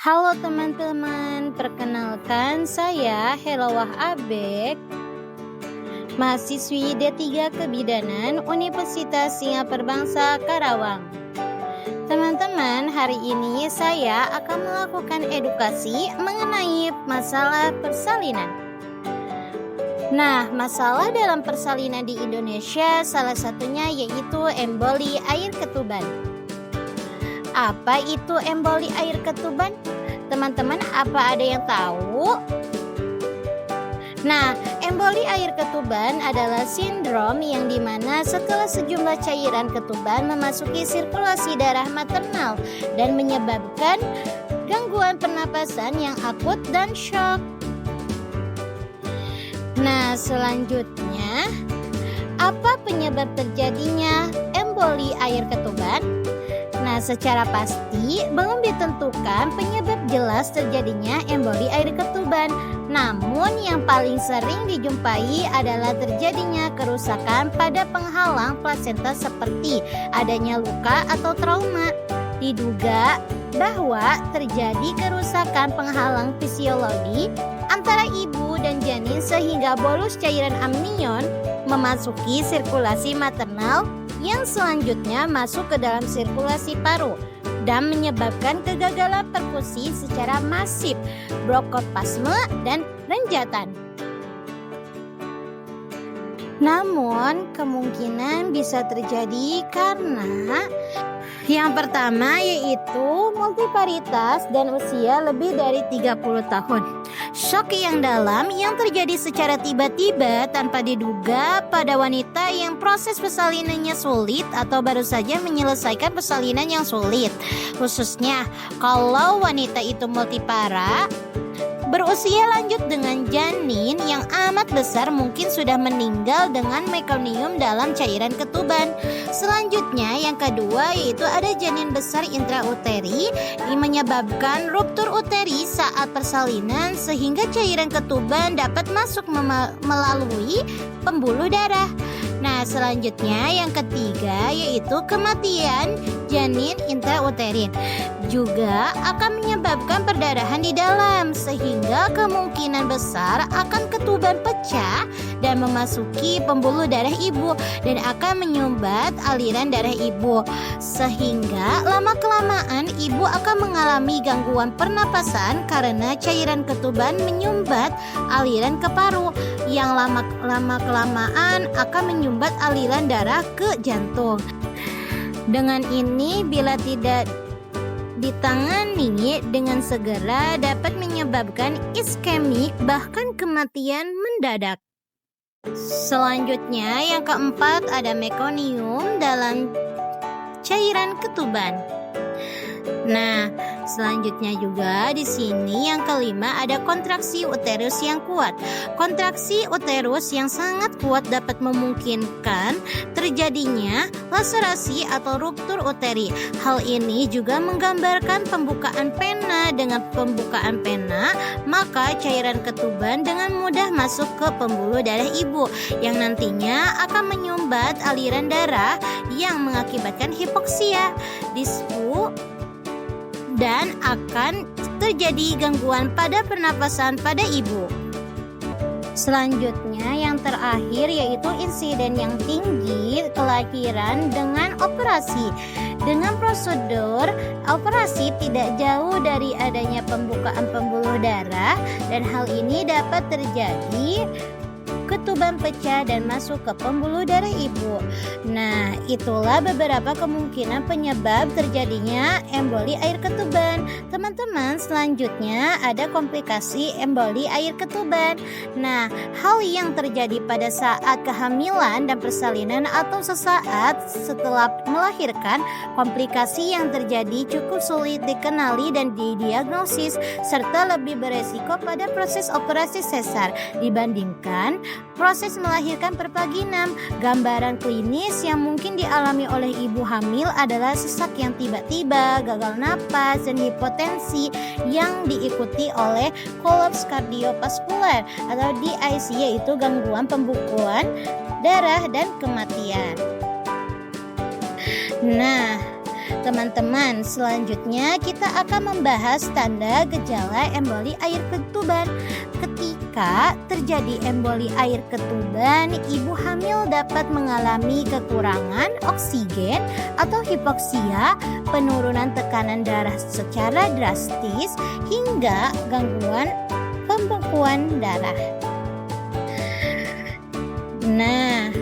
Halo teman-teman, perkenalkan saya Helawah Abek, mahasiswi D3 Kebidanan Universitas Singaperbangsa Karawang. Teman-teman, hari ini saya akan melakukan edukasi mengenai masalah persalinan. Nah, masalah dalam persalinan di Indonesia salah satunya yaitu emboli air ketuban. Apa itu emboli air ketuban? Teman-teman, apa ada yang tahu? Nah, emboli air ketuban adalah sindrom yang dimana setelah sejumlah cairan ketuban memasuki sirkulasi darah maternal dan menyebabkan gangguan pernapasan yang akut dan shock. Nah, selanjutnya, apa penyebab terjadinya emboli air ketuban? Nah, secara pasti belum ditentukan penyebab jelas terjadinya emboli air ketuban. Namun yang paling sering dijumpai adalah terjadinya kerusakan pada penghalang plasenta seperti adanya luka atau trauma. Diduga bahwa terjadi kerusakan penghalang fisiologi antara ibu dan janin sehingga bolus cairan amnion memasuki sirkulasi maternal yang selanjutnya masuk ke dalam sirkulasi paru dan menyebabkan kegagalan perfusi secara masif, bronkoplasme, dan renjatan. Namun, kemungkinan bisa terjadi karena yang pertama yaitu multiparitas dan usia lebih dari 30 tahun. Shock yang dalam yang terjadi secara tiba-tiba tanpa diduga pada wanita yang proses persalinannya sulit atau baru saja menyelesaikan persalinan yang sulit. Khususnya kalau wanita itu multipara, berusia lanjut dengan janin yang amat besar mungkin sudah meninggal dengan mekonium dalam cairan ketuban. Selanjutnya yang kedua yaitu ada janin besar intrauteri yang menyebabkan ruptur uteri saat persalinan sehingga cairan ketuban dapat masuk melalui pembuluh darah. Nah, selanjutnya yang ketiga yaitu kematian janin intrauterin juga akan menyebabkan perdarahan di dalam sehingga kemungkinan besar akan ketuban pecah dan memasuki pembuluh darah ibu dan akan menyumbat aliran darah ibu sehingga lama-kelamaan ibu akan mengalami gangguan pernapasan karena cairan ketuban menyumbat aliran ke paru yang lama-kelamaan akan menyumbat aliran darah ke jantung. Dengan ini bila tidak ditangani dengan segera dapat menyebabkan iskemik bahkan kematian mendadak. Selanjutnya yang keempat ada mekonium dalam cairan ketuban. Nah, selanjutnya juga di sini yang kelima ada kontraksi uterus yang kuat. Kontraksi uterus yang sangat kuat dapat memungkinkan terjadinya laserasi atau ruptur uteri. Hal ini juga menggambarkan pembukaan pena. Dengan pembukaan pena, maka cairan ketuban dengan mudah masuk ke pembuluh darah ibu yang nantinya akan menyumbat aliran darah yang mengakibatkan hipoksia, disfu, dan akan terjadi gangguan pada pernapasan pada ibu. Selanjutnya yang terakhir yaitu insiden yang tinggi kelahiran dengan operasi. Dengan prosedur operasi tidak jauh dari adanya pembukaan pembuluh darah dan hal ini dapat terjadi ketuban pecah dan masuk ke pembuluh darah ibu. Nah, itulah beberapa kemungkinan penyebab terjadinya emboli air ketuban. Teman-teman, selanjutnya ada komplikasi emboli air ketuban. Nah, hal yang terjadi pada saat kehamilan dan persalinan atau sesaat setelah melahirkan, komplikasi yang terjadi cukup sulit dikenali dan didiagnosis serta lebih beresiko pada proses operasi sesar dibandingkan proses melahirkan perpaginam. Gambaran klinis yang mungkin dialami oleh ibu hamil adalah sesak yang tiba-tiba, gagal napas, dan hipotensi yang diikuti oleh kolaps kardiovaskular atau DIC yaitu gangguan pembekuan darah dan kematian. Nah, Teman-teman, selanjutnya kita akan membahas tanda gejala emboli air ketuban. Ketika terjadi emboli air ketuban, ibu hamil dapat mengalami kekurangan oksigen atau hipoksia, penurunan tekanan darah secara drastis, hingga gangguan pembekuan darah. Nah,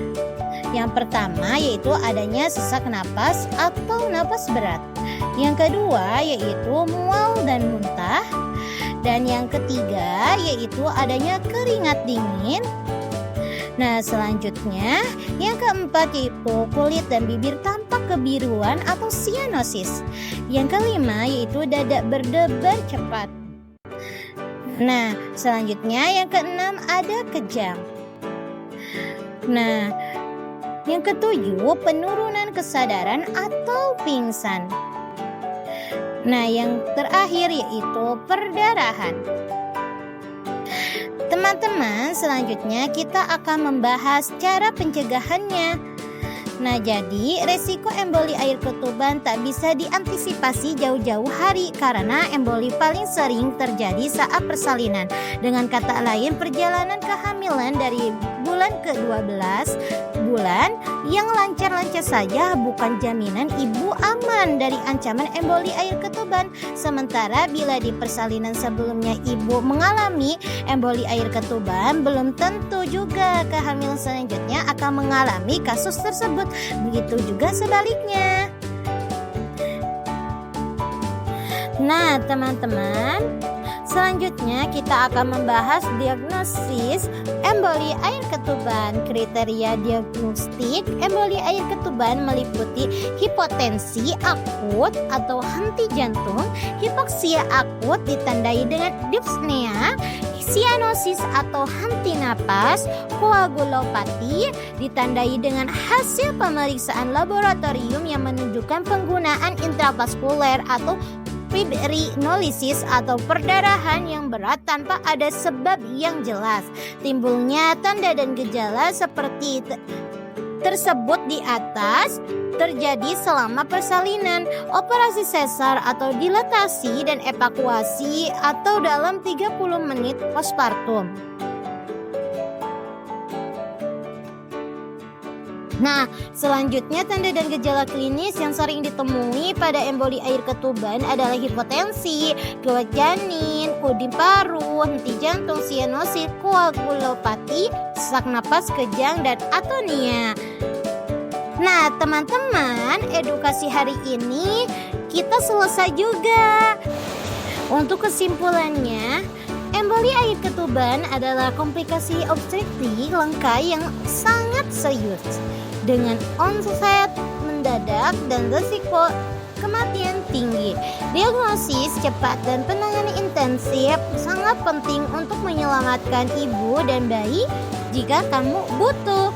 yang pertama yaitu adanya sesak napas atau napas berat. Yang kedua yaitu mual dan muntah. Dan yang ketiga yaitu adanya keringat dingin. Nah, selanjutnya yang keempat yaitu kulit dan bibir tampak kebiruan atau sianosis. Yang kelima yaitu dada berdebar cepat. Nah, selanjutnya yang keenam ada kejang. Nah, yang ketujuh, penurunan kesadaran atau pingsan. Nah, yang terakhir yaitu perdarahan. Teman-teman, selanjutnya kita akan membahas cara pencegahannya. Nah, jadi resiko emboli air ketuban tak bisa diantisipasi jauh-jauh hari karena emboli paling sering terjadi saat persalinan. Dengan kata lain, perjalanan kehamilan dari bulan ke-12 bulan yang lancar-lancar saja bukan jaminan ibu aman dari ancaman emboli air ketuban. Sementara bila di persalinan sebelumnya ibu mengalami emboli air ketuban, belum tentu juga kehamilan selanjutnya akan mengalami kasus tersebut. Begitu juga sebaliknya. Nah, teman-teman, selanjutnya kita akan membahas diagnosis emboli air ketuban. Kriteria diagnostik emboli air ketuban meliputi hipotensi akut atau henti jantung, hipoksia akut ditandai dengan dyspnea, sianosis atau henti napas, koagulopati ditandai dengan hasil pemeriksaan laboratorium yang menunjukkan penggunaan intravaskuler atau fibrinolisis atau perdarahan yang berat tanpa ada sebab yang jelas. Timbulnya tanda dan gejala seperti tersebut di atas terjadi selama persalinan, operasi sesar atau dilatasi dan evakuasi atau dalam 30 menit postpartum. Nah, selanjutnya tanda dan gejala klinis yang sering ditemui pada emboli air ketuban adalah hipotensi, gawat janin, kudi paru, henti jantung, sianosis, koagulopati, sesak napas, kejang, dan atonia. Nah, teman-teman, edukasi hari ini kita selesai juga. Untuk kesimpulannya, emboli air ketuban adalah komplikasi obstetrik langka yang sangat serius dengan onset mendadak dan risiko kematian tinggi. Diagnosis cepat dan penanganan intensif sangat penting untuk menyelamatkan ibu dan bayi jika kamu butuh.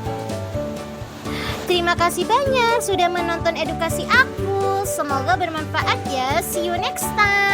Terima kasih banyak sudah menonton edukasi aku. Semoga bermanfaat ya. See you next time.